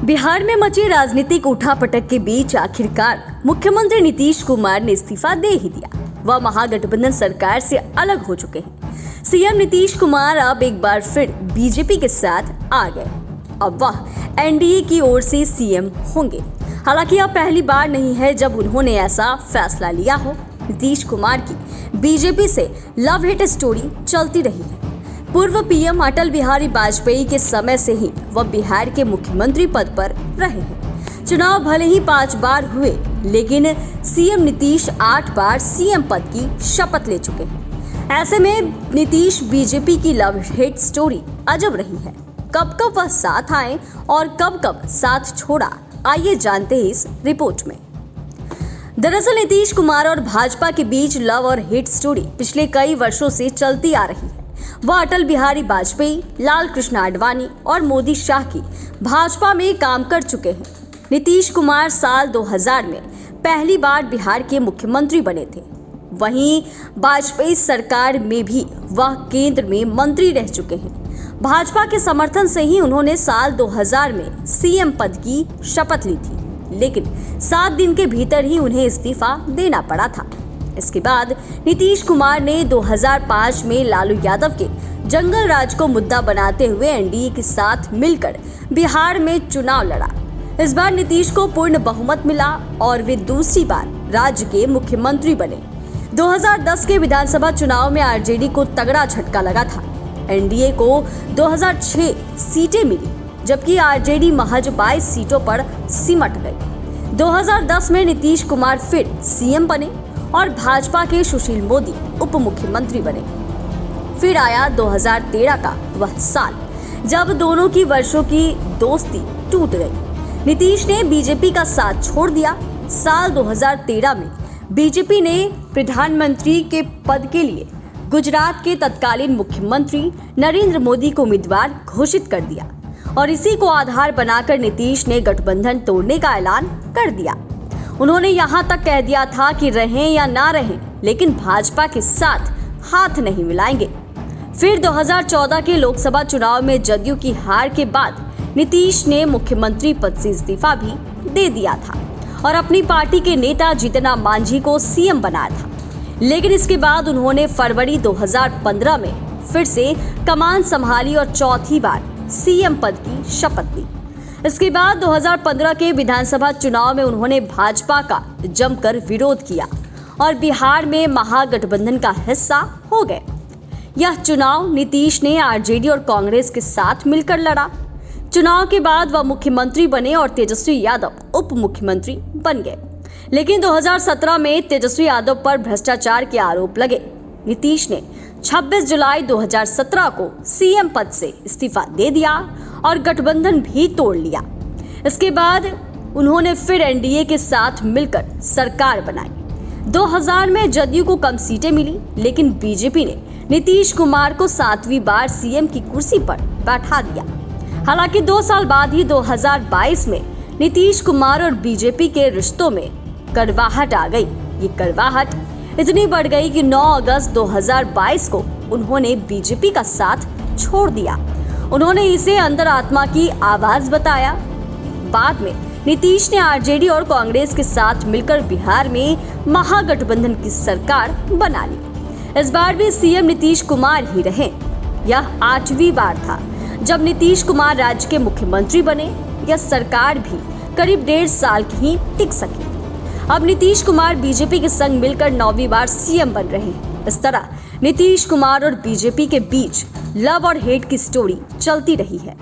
बिहार में मची राजनीतिक उठापटक के बीच आखिरकार मुख्यमंत्री नीतीश कुमार ने इस्तीफा दे ही दिया। वह महागठबंधन सरकार से अलग हो चुके हैं। सीएम नीतीश कुमार अब एक बार फिर बीजेपी के साथ आ गए। अब वह एनडीए की ओर से सीएम होंगे। हालांकि यह पहली बार नहीं है जब उन्होंने ऐसा फैसला लिया हो। नीतीश कुमार की बीजेपी से लव हिट स्टोरी चलती रही है। पूर्व पीएम अटल बिहारी वाजपेयी के समय से ही वह बिहार के मुख्यमंत्री पद पर रहे हैं। चुनाव भले ही 5 बार हुए, लेकिन सीएम नीतीश 8 बार सीएम पद की शपथ ले चुके हैं। ऐसे में नीतीश बीजेपी की लव हिट स्टोरी अजब रही है। कब कब वह साथ आए और कब कब साथ छोड़ा, आइए जानते हैं इस रिपोर्ट में। दरअसल नीतीश कुमार और भाजपा के बीच लव और हिट स्टोरी पिछले कई वर्षों से चलती आ रही है। वह अटल बिहारी वाजपेयी, लाल कृष्ण आडवाणी और मोदी शाह की भाजपा में काम कर चुके हैं। नीतीश कुमार साल 2000 में पहली बार बिहार के मुख्यमंत्री बने थे। वहीं वाजपेयी सरकार में भी वह केंद्र में मंत्री रह चुके हैं। भाजपा के समर्थन से ही उन्होंने साल 2000 में सीएम पद की शपथ ली थी, लेकिन 7 दिन के भीतर ही उन्हें इस्तीफा देना पड़ा था। इसके बाद नीतीश कुमार ने 2005 में लालू यादव के जंगल राज को मुद्दा बनाते हुए एनडीए के साथ मिलकर बिहार में चुनाव लड़ा। इस बार नीतीश को पूर्ण बहुमत मिला और वे दूसरी बार राज्य के मुख्यमंत्री बने। 2010 के विधानसभा चुनाव में आरजेडी को तगड़ा झटका लगा था। एनडीए को 2006 सीटें मिली, जबकि आरजेडी महज 22 सीटों पर सिमट गई। 2010 में नीतीश कुमार फिर सीएम बने और भाजपा के सुशील मोदी उप मुख्यमंत्री बने। फिर आया 2013 का वह साल जब दोनों की वर्षों की दोस्ती टूट गई। नीतीश ने बीजेपी का साथ छोड़ दिया। साल 2013 में बीजेपी ने प्रधानमंत्री के पद के लिए गुजरात के तत्कालीन मुख्यमंत्री नरेंद्र मोदी को उम्मीदवार घोषित कर दिया और इसी को आधार बनाकर नीतीश ने गठबंधन तोड़ने का ऐलान कर दिया। उन्होंने यहां तक कह दिया था कि रहें या ना रहें, लेकिन भाजपा के साथ हाथ नहीं मिलाएंगे। फिर 2014 के लोकसभा चुनाव में जदयू की हार के बाद नीतीश ने मुख्यमंत्री पद से इस्तीफा भी दे दिया था और अपनी पार्टी के नेता जीतन मांझी को सीएम बनाया था। लेकिन इसके बाद उन्होंने फरवरी 2015 में फिर से कमान संभाली और चौथी बार सीएम पद की शपथ ली। इसके बाद 2015 के विधानसभा चुनाव में उन्होंने भाजपा का जमकर विरोध किया और बिहार में महागठबंधन का हिस्सा हो गए। यह चुनाव नीतीश ने आरजेडी और कांग्रेस के साथ मिलकर लड़ा। चुनाव के बाद वह मुख्यमंत्री बने और तेजस्वी यादव उप मुख्यमंत्री बन गए। लेकिन 2017 में तेजस्वी यादव पर भ्रष्टाचार के आरोप लगे। नीतीश ने 26 जुलाई 2017 को सीएम पद से इस्तीफा दे दिया और गठबंधन भी तोड़ लिया। इसके बाद उन्होंने फिर एनडीए के साथ मिलकर सरकार बनाई। 2000 में जदयू को कम सीटें मिली, लेकिन बीजेपी ने नीतीश कुमार को 7वीं बार सीएम की कुर्सी पर बैठा दिया। हालांकि 2 साल बाद ही 2022 में नीतीश कुमार और बीजेपी के रिश्तों में कड़वाहट आ गई। ये कड़वाहट इतनी बढ़ गई कि 9 अगस्त 2022 को उन्होंने बीजेपी का साथ छोड़ दिया। उन्होंने इसे अंदर आत्मा की आवाज बताया। बाद में नीतीश ने आरजेडी और कांग्रेस के साथ मिलकर बिहार में महागठबंधन की सरकार बना ली। इस बार भी सीएम नीतीश कुमार ही रहे। यह 8वीं बार था जब नीतीश कुमार राज्य के मुख्यमंत्री बने। यह सरकार भी करीब 1.5 साल की ही टिक सकी। अब नीतीश कुमार बीजेपी के संग मिलकर 9वीं बार सीएम बन रहे हैं। इस तरह नीतीश कुमार और बीजेपी के बीच लव और हेट की स्टोरी चलती रही है।